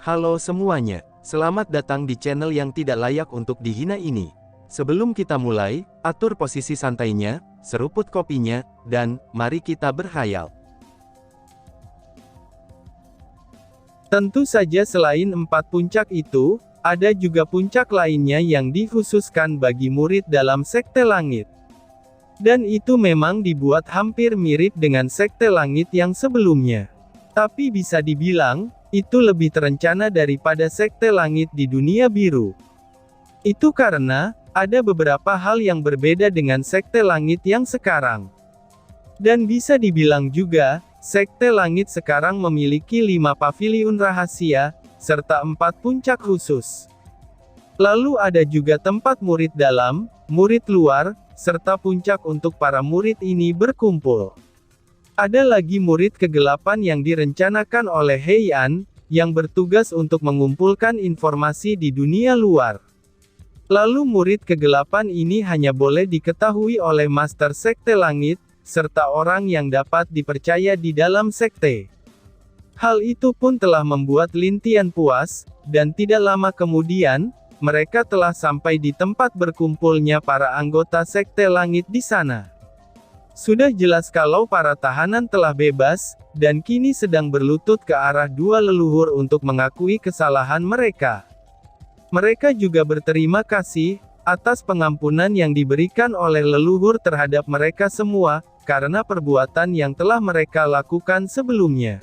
Halo semuanya, selamat datang di channel yang tidak layak untuk dihina ini. Sebelum kita mulai, atur posisi santainya, seruput kopinya, dan mari kita berkhayal. Tentu saja selain 4 puncak itu, ada juga puncak lainnya yang dikhususkan bagi murid dalam Sekte Langit. Dan itu memang dibuat hampir mirip dengan Sekte Langit yang sebelumnya. Tapi bisa dibilang, itu lebih terencana daripada Sekte Langit di Dunia Biru. Itu karena, ada beberapa hal yang berbeda dengan Sekte Langit yang sekarang. Dan bisa dibilang juga, Sekte Langit sekarang memiliki 5 paviliun rahasia, serta 4 puncak khusus. Lalu ada juga tempat murid dalam, murid luar, serta puncak untuk para murid ini berkumpul. Ada lagi murid kegelapan yang direncanakan oleh Heian, yang bertugas untuk mengumpulkan informasi di dunia luar. Lalu murid kegelapan ini hanya boleh diketahui oleh Master Sekte Langit, serta orang yang dapat dipercaya di dalam sekte. Hal itu pun telah membuat Lin Tian puas, dan tidak lama kemudian, mereka telah sampai di tempat berkumpulnya para anggota Sekte Langit di sana. Sudah jelas kalau para tahanan telah bebas, dan kini sedang berlutut ke arah dua leluhur untuk mengakui kesalahan mereka. Mereka juga berterima kasih, atas pengampunan yang diberikan oleh leluhur terhadap mereka semua, karena perbuatan yang telah mereka lakukan sebelumnya.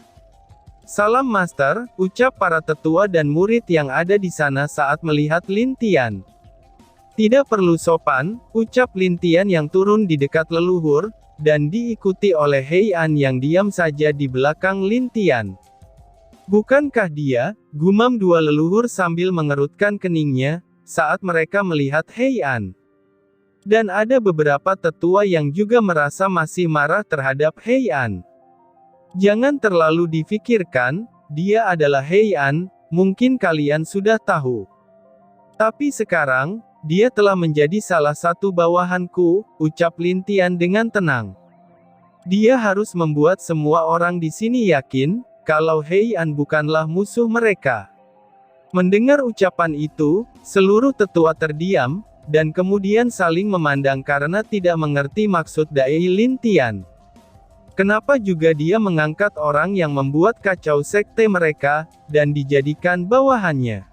Salam Master, ucap para tetua dan murid yang ada di sana saat melihat Lin Tian. Tidak perlu sopan, ucap Lin Tian yang turun di dekat leluhur, dan diikuti oleh Heian yang diam saja di belakang Lin Tian. Bukankah dia, gumam dua leluhur sambil mengerutkan keningnya, saat mereka melihat Heian. Dan ada beberapa tetua yang juga merasa masih marah terhadap Heian. Jangan terlalu difikirkan, dia adalah Heian, mungkin kalian sudah tahu. Tapi sekarang, dia telah menjadi salah satu bawahanku, ucap Lin Tian dengan tenang. Dia harus membuat semua orang di sini yakin, kalau Heian bukanlah musuh mereka. Mendengar ucapan itu, seluruh tetua terdiam, dan kemudian saling memandang karena tidak mengerti maksud dai Lin Tian. Kenapa juga dia mengangkat orang yang membuat kacau sekte mereka, dan dijadikan bawahannya?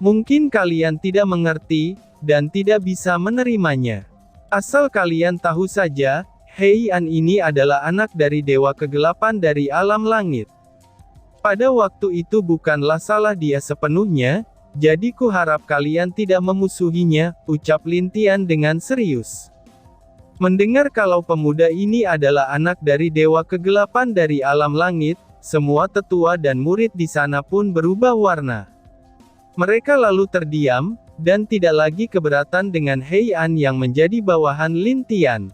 Mungkin kalian tidak mengerti, dan tidak bisa menerimanya. Asal kalian tahu saja, Heian ini adalah anak dari Dewa Kegelapan dari alam langit. Pada waktu itu bukanlah salah dia sepenuhnya, jadi ku harap kalian tidak memusuhinya, ucap Lin Tian dengan serius. Mendengar kalau pemuda ini adalah anak dari Dewa Kegelapan dari alam langit, semua tetua dan murid di sana pun berubah warna. Mereka lalu terdiam, dan tidak lagi keberatan dengan Heian yang menjadi bawahan Lin Tian.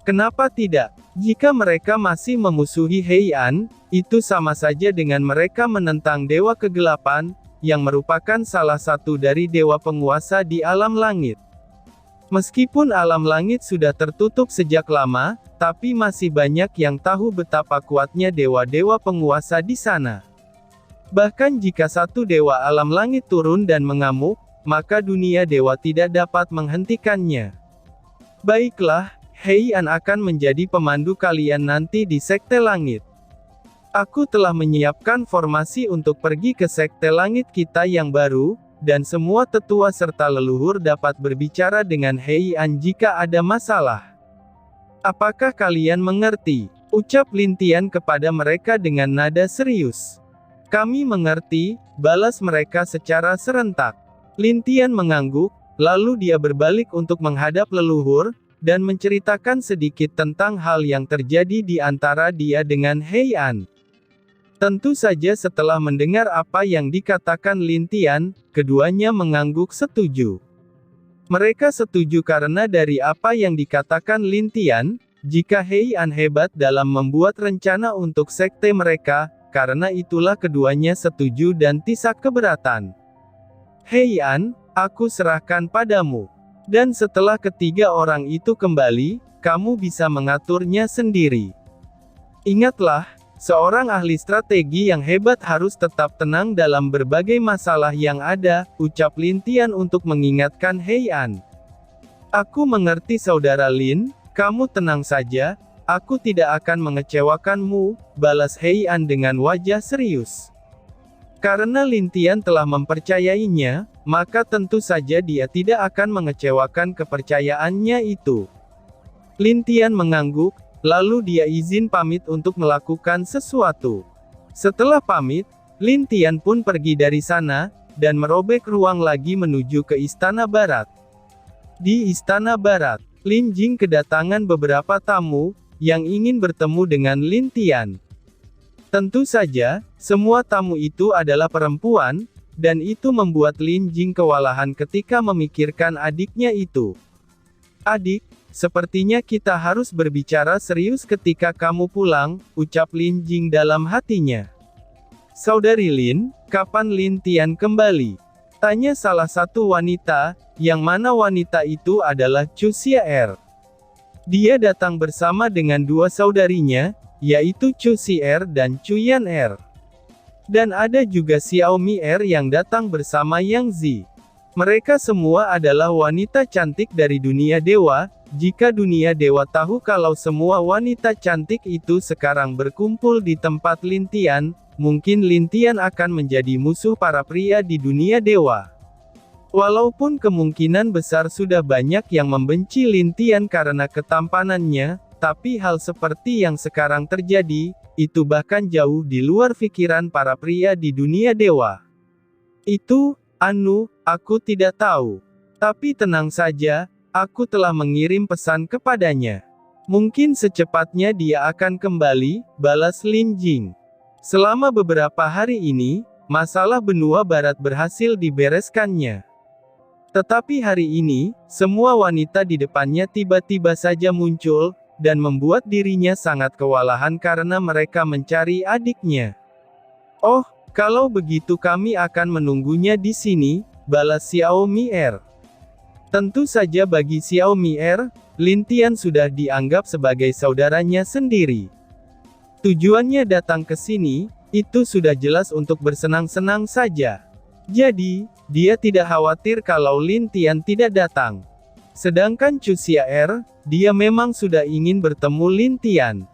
Kenapa tidak? Jika mereka masih memusuhi Heian, itu sama saja dengan mereka menentang Dewa Kegelapan, yang merupakan salah satu dari dewa penguasa di alam langit. Meskipun alam langit sudah tertutup sejak lama, tapi masih banyak yang tahu betapa kuatnya dewa-dewa penguasa di sana. Bahkan jika satu dewa alam langit turun dan mengamuk, maka dunia dewa tidak dapat menghentikannya. Baiklah, Heian akan menjadi pemandu kalian nanti di Sekte Langit. Aku telah menyiapkan formasi untuk pergi ke Sekte Langit kita yang baru, dan semua tetua serta leluhur dapat berbicara dengan Heian jika ada masalah. Apakah kalian mengerti? Ucap Lin Tian kepada mereka dengan nada serius. Kami mengerti, balas mereka secara serentak. Lin Tian mengangguk, lalu dia berbalik untuk menghadap leluhur, dan menceritakan sedikit tentang hal yang terjadi di antara dia dengan Heian. Tentu saja setelah mendengar apa yang dikatakan Lin Tian, keduanya mengangguk setuju. Mereka setuju karena dari apa yang dikatakan Lin Tian, jika Heian hebat dalam membuat rencana untuk sekte mereka, karena itulah keduanya setuju dan tidak keberatan. Heian, aku serahkan padamu. Dan setelah ketiga orang itu kembali, kamu bisa mengaturnya sendiri. Ingatlah, Seorang ahli strategi yang hebat harus tetap tenang dalam berbagai masalah yang ada, ucap Lin Tian untuk mengingatkan Hei An. Aku mengerti saudara Lin, kamu tenang saja, aku tidak akan mengecewakanmu, balas Hei An dengan wajah serius. Karena Lin Tian telah mempercayainya, maka tentu saja dia tidak akan mengecewakan kepercayaannya itu. Lin Tian mengangguk, lalu dia izin pamit untuk melakukan sesuatu. Setelah pamit, Lin Tian pun pergi dari sana, dan merobek ruang lagi menuju ke Istana Barat. Di Istana Barat, Lin Jing kedatangan beberapa tamu, yang ingin bertemu dengan Lin Tian. Tentu saja, semua tamu itu adalah perempuan, dan itu membuat Lin Jing kewalahan ketika memikirkan adiknya itu. Adik, sepertinya kita harus berbicara serius ketika kamu pulang, ucap Lin Jing dalam hatinya. Saudari Lin, kapan Lin Tian kembali? Tanya salah satu wanita, yang mana wanita itu adalah Chu Xier. Dia datang bersama dengan dua saudarinya, yaitu Chu Xier dan Chu Yan Er. Dan ada juga Xiaomi Er yang datang bersama Yang Zi. Mereka semua adalah wanita cantik dari dunia dewa. Jika dunia dewa tahu kalau semua wanita cantik itu sekarang berkumpul di tempat Lin Tian, mungkin Lin Tian akan menjadi musuh para pria di dunia dewa. Walaupun kemungkinan besar sudah banyak yang membenci Lin Tian karena ketampanannya, tapi hal seperti yang sekarang terjadi, itu bahkan jauh di luar pikiran para pria di dunia dewa. Itu, aku tidak tahu. Tapi tenang saja, aku telah mengirim pesan kepadanya. Mungkin secepatnya dia akan kembali, balas Lin Jing. Selama beberapa hari ini, masalah benua barat berhasil dibereskannya. Tetapi hari ini, semua wanita di depannya tiba-tiba saja muncul, dan membuat dirinya sangat kewalahan karena mereka mencari adiknya. Oh, kalau begitu kami akan menunggunya di sini, balas Xiaomi Er. Tentu saja bagi Xiaomi Er, Lin Tian sudah dianggap sebagai saudaranya sendiri. Tujuannya datang ke sini, itu sudah jelas untuk bersenang-senang saja. Jadi, dia tidak khawatir kalau Lin Tian tidak datang. Sedangkan Chu Xier, dia memang sudah ingin bertemu Lin Tian.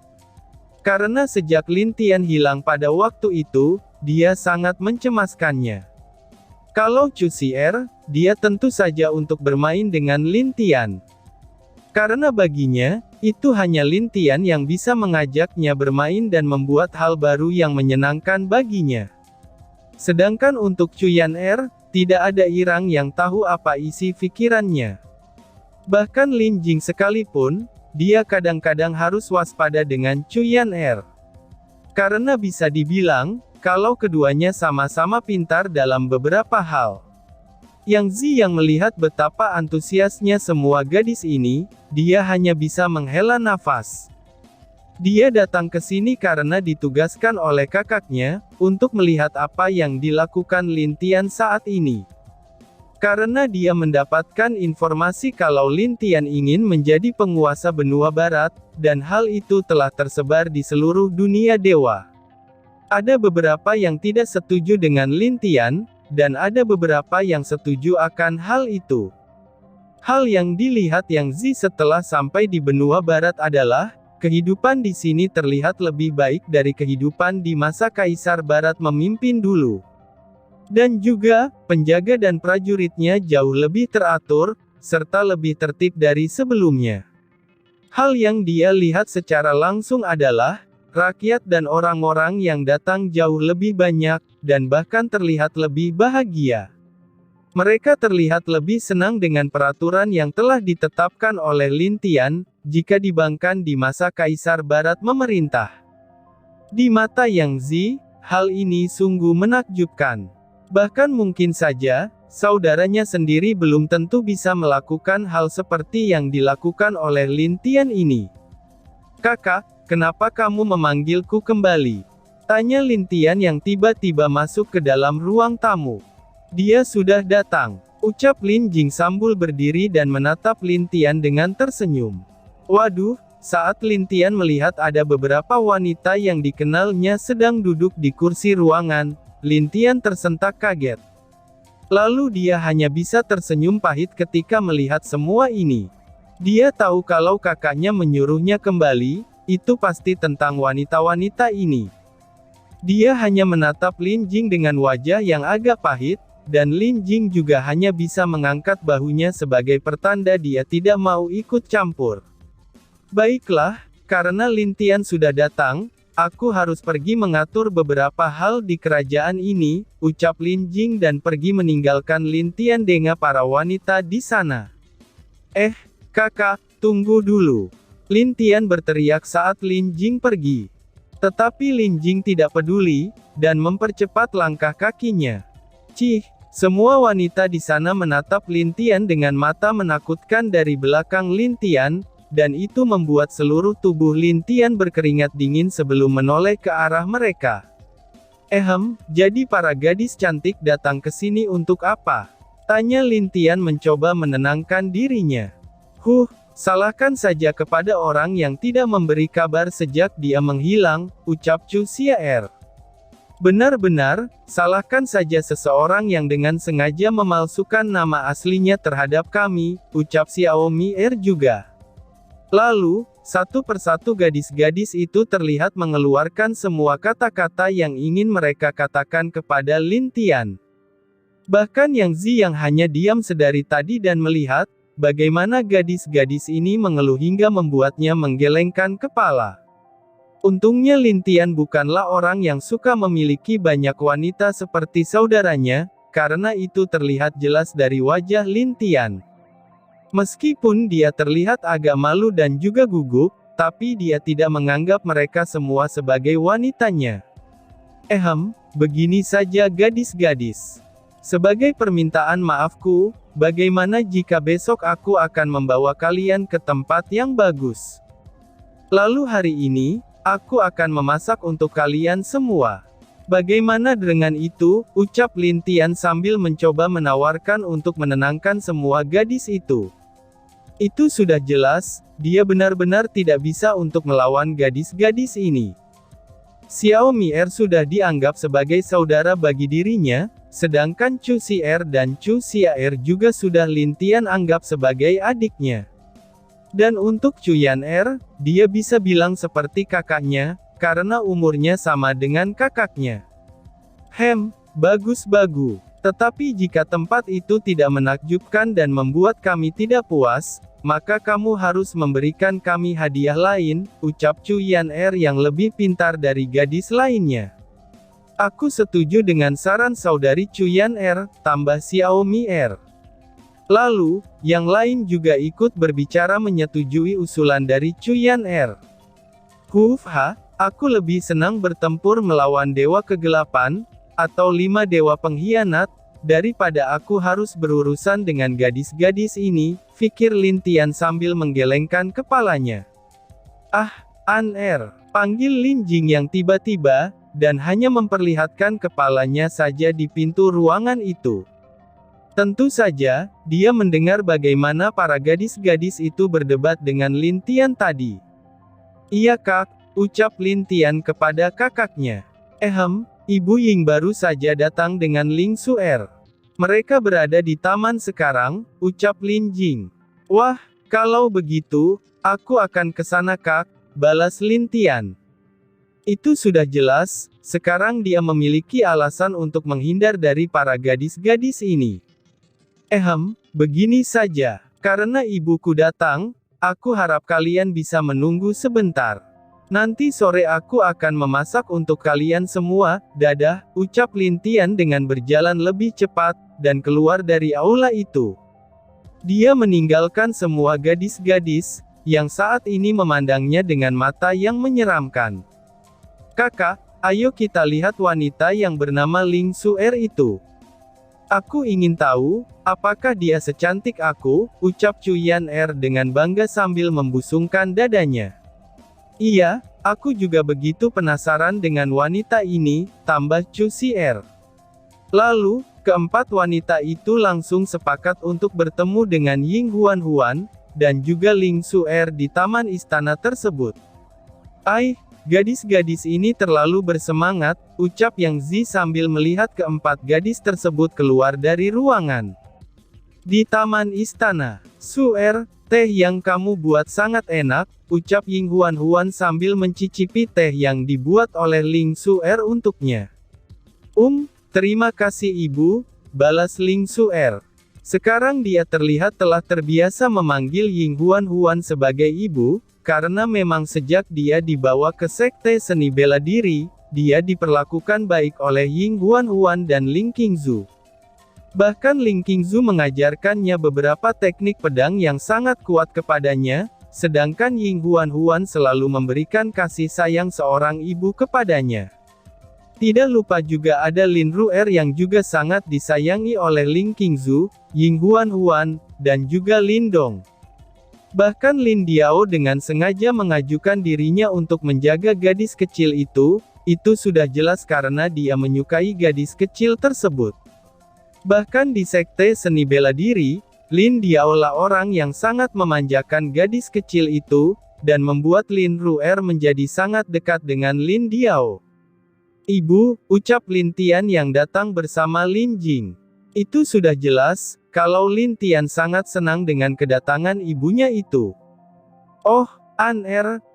Karena sejak Lin Tian hilang pada waktu itu, dia sangat mencemaskannya. Kalau Chu Xier, dia tentu saja untuk bermain dengan Lin Tian. Karena baginya, itu hanya Lin Tian yang bisa mengajaknya bermain dan membuat hal baru yang menyenangkan baginya. Sedangkan untuk Chu Yan Er, tidak ada orang yang tahu apa isi pikirannya. Bahkan Lin Jing sekalipun, dia kadang-kadang harus waspada dengan Chu Yan Er. Karena bisa dibilang, kalau keduanya sama-sama pintar dalam beberapa hal. Yang Zi yang melihat betapa antusiasnya semua gadis ini, dia hanya bisa menghela nafas. Dia datang ke sini karena ditugaskan oleh kakaknya, untuk melihat apa yang dilakukan Lin Tian saat ini. Karena dia mendapatkan informasi kalau Lin Tian ingin menjadi penguasa benua barat, dan hal itu telah tersebar di seluruh dunia dewa. Ada beberapa yang tidak setuju dengan Lin Tian, dan ada beberapa yang setuju akan hal itu. Hal yang dilihat Yang Zi setelah sampai di benua barat adalah, kehidupan di sini terlihat lebih baik dari kehidupan di masa Kaisar Barat memimpin dulu. Dan juga, penjaga dan prajuritnya jauh lebih teratur, serta lebih tertib dari sebelumnya. Hal yang dia lihat secara langsung adalah, rakyat dan orang-orang yang datang jauh lebih banyak, dan bahkan terlihat lebih bahagia. Mereka terlihat lebih senang dengan peraturan yang telah ditetapkan oleh Lin Tian, jika dibandingkan di masa Kaisar Barat memerintah. Di mata Yang Zi, hal ini sungguh menakjubkan. Bahkan mungkin saja, saudaranya sendiri belum tentu bisa melakukan hal seperti yang dilakukan oleh Lin Tian ini. Kakak, kenapa kamu memanggilku kembali? Tanya Lin Tian yang tiba-tiba masuk ke dalam ruang tamu. Dia sudah datang, ucap Lin Jing sambil berdiri dan menatap Lin Tian dengan tersenyum. Waduh, saat Lin Tian melihat ada beberapa wanita yang dikenalnya sedang duduk di kursi ruangan, Lin Tian tersentak kaget. Lalu dia hanya bisa tersenyum pahit ketika melihat semua ini. Dia tahu kalau kakaknya menyuruhnya kembali, itu pasti tentang wanita-wanita ini. Dia hanya menatap Lin Jing dengan wajah yang agak pahit, dan Lin Jing juga hanya bisa mengangkat bahunya sebagai pertanda dia tidak mau ikut campur. Baiklah, karena Lin Tian sudah datang, aku harus pergi mengatur beberapa hal di kerajaan ini, ucap Lin Jing dan pergi meninggalkan Lin Tian dengan para wanita di sana. Kakak, tunggu dulu. Lin Tian berteriak saat Lin Jing pergi. Tetapi Lin Jing tidak peduli, dan mempercepat langkah kakinya. Semua wanita di sana menatap Lin Tian dengan mata menakutkan dari belakang Lin Tian, dan itu membuat seluruh tubuh Lin Tian berkeringat dingin sebelum menoleh ke arah mereka. Jadi para gadis cantik datang ke sini untuk apa? Tanya Lin Tian mencoba menenangkan dirinya. Salahkan saja kepada orang yang tidak memberi kabar sejak dia menghilang, ucap Chu Xiaer. Benar-benar, salahkan saja seseorang yang dengan sengaja memalsukan nama aslinya terhadap kami, ucap Xiaomi Er juga. Lalu, satu persatu gadis-gadis itu terlihat mengeluarkan semua kata-kata yang ingin mereka katakan kepada Lin Tian. Bahkan Yang Zi yang hanya diam sedari tadi dan melihat, bagaimana gadis-gadis ini mengeluh hingga membuatnya menggelengkan kepala. Untungnya Lin Tian bukanlah orang yang suka memiliki banyak wanita seperti saudaranya, karena itu terlihat jelas dari wajah Lin Tian. Meskipun dia terlihat agak malu dan juga gugup, tapi dia tidak menganggap mereka semua sebagai wanitanya. Begini saja gadis-gadis. Sebagai permintaan maafku, bagaimana jika besok aku akan membawa kalian ke tempat yang bagus? Lalu hari ini, aku akan memasak untuk kalian semua. Bagaimana dengan itu, ucap Lin Tian sambil mencoba menawarkan untuk menenangkan semua gadis itu. Itu sudah jelas, dia benar-benar tidak bisa untuk melawan gadis-gadis ini. Xiaomi Er sudah dianggap sebagai saudara bagi dirinya, sedangkan Chu Xiaer dan Chu Xiaer juga sudah Lin Tian anggap sebagai adiknya. Dan untuk Chu Yan Er, dia bisa bilang seperti kakaknya, karena umurnya sama dengan kakaknya. Bagus-bagus. Tetapi jika tempat itu tidak menakjubkan dan membuat kami tidak puas, maka kamu harus memberikan kami hadiah lain, ucap Chu Yan Er yang lebih pintar dari gadis lainnya. Aku setuju dengan saran saudari Chu Yan Er, tambah Xiaomi Er. Lalu, yang lain juga ikut berbicara menyetujui usulan dari Chu Yan Er. Aku lebih senang bertempur melawan dewa kegelapan, atau 5 dewa pengkhianat, daripada aku harus berurusan dengan gadis-gadis ini, pikir Lin Tian sambil menggelengkan kepalanya. An Er, panggil Lin Jing yang tiba-tiba, dan hanya memperlihatkan kepalanya saja di pintu ruangan itu. Tentu saja, dia mendengar bagaimana para gadis-gadis itu berdebat dengan Lin Tian tadi. Iya kak, ucap Lin Tian kepada kakaknya. Ibu Ying baru saja datang dengan Ling Suer. Mereka berada di taman sekarang, ucap Lin Jing. Wah, kalau begitu, aku akan ke sana kak, balas Lin Tian. Itu sudah jelas, sekarang dia memiliki alasan untuk menghindar dari para gadis-gadis ini. Begini saja, karena ibuku datang, aku harap kalian bisa menunggu sebentar. Nanti sore aku akan memasak untuk kalian semua, dadah, ucap Lin Tian dengan berjalan lebih cepat, dan keluar dari aula itu. Dia meninggalkan semua gadis-gadis, yang saat ini memandangnya dengan mata yang menyeramkan. Kakak, ayo kita lihat wanita yang bernama Ling Suer itu. Aku ingin tahu, apakah dia secantik aku, ucap Chu Yan Er dengan bangga sambil membusungkan dadanya. Iya, aku juga begitu penasaran dengan wanita ini, tambah Chu Xiaer. Lalu, keempat wanita itu langsung sepakat untuk bertemu dengan Ying Huan-Huan, dan juga Ling Suer di taman istana tersebut. Gadis-gadis ini terlalu bersemangat, ucap Yang Zi sambil melihat keempat gadis tersebut keluar dari ruangan. Di taman istana, Suer, teh yang kamu buat sangat enak, ucap Ying Huan sambil mencicipi teh yang dibuat oleh Ling Suer untuknya. Terima kasih ibu, balas Ling Suer. Sekarang dia terlihat telah terbiasa memanggil Ying Huan sebagai ibu, karena memang sejak dia dibawa ke sekte seni bela diri, dia diperlakukan baik oleh Ying Huan dan Ling Qingzu. Bahkan Ling Qingzu mengajarkannya beberapa teknik pedang yang sangat kuat kepadanya, sedangkan Ying Huan selalu memberikan kasih sayang seorang ibu kepadanya. Tidak lupa juga ada Lin Ruer yang juga sangat disayangi oleh Ling Qingzu, Ying Huan, dan juga Lin Dong. Bahkan Lin Diao dengan sengaja mengajukan dirinya untuk menjaga gadis kecil itu sudah jelas karena dia menyukai gadis kecil tersebut. Bahkan di sekte seni bela diri, Lin Diao lah orang yang sangat memanjakan gadis kecil itu, dan membuat Lin Ruer menjadi sangat dekat dengan Lin Diao. Ibu, ucap Lin Tian yang datang bersama Lin Jing. Itu sudah jelas, kalau Lin Tian sangat senang dengan kedatangan ibunya itu. Oh,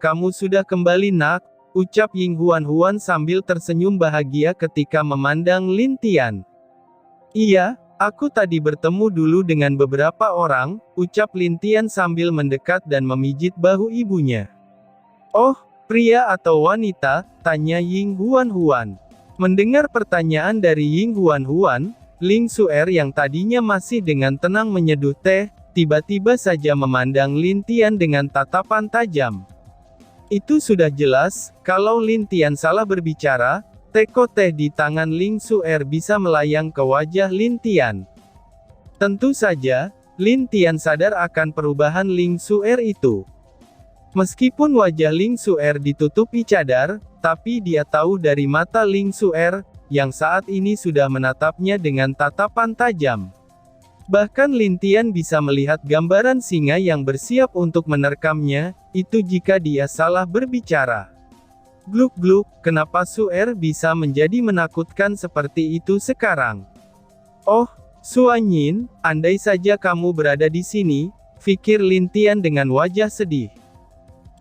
kamu sudah kembali nak, ucap Ying Huan sambil tersenyum bahagia ketika memandang Lin Tian. Iya, aku tadi bertemu dulu dengan beberapa orang, ucap Lin Tian sambil mendekat dan memijit bahu ibunya. Oh, pria atau wanita? Tanya Ying Huan. Mendengar pertanyaan dari Ying Huan, Ling Suer yang tadinya masih dengan tenang menyeduh teh, tiba-tiba saja memandang Lin Tian dengan tatapan tajam. Itu sudah jelas, kalau Lin Tian salah berbicara, teko teh di tangan Ling Suer bisa melayang ke wajah Lin Tian. Tentu saja, Lin Tian sadar akan perubahan Ling Suer itu. Meskipun wajah Ling Suer ditutupi cadar, tapi dia tahu dari mata Ling Suer, yang saat ini sudah menatapnya dengan tatapan tajam. Bahkan Lin Tian bisa melihat gambaran singa yang bersiap untuk menerkamnya, itu jika dia salah berbicara. Gluk-gluk, kenapa Suer bisa menjadi menakutkan seperti itu sekarang? Oh, Suanyin, andai saja kamu berada di sini, pikir Lin Tian dengan wajah sedih.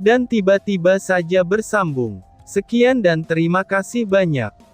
Dan tiba-tiba saja bersambung. Sekian dan terima kasih banyak.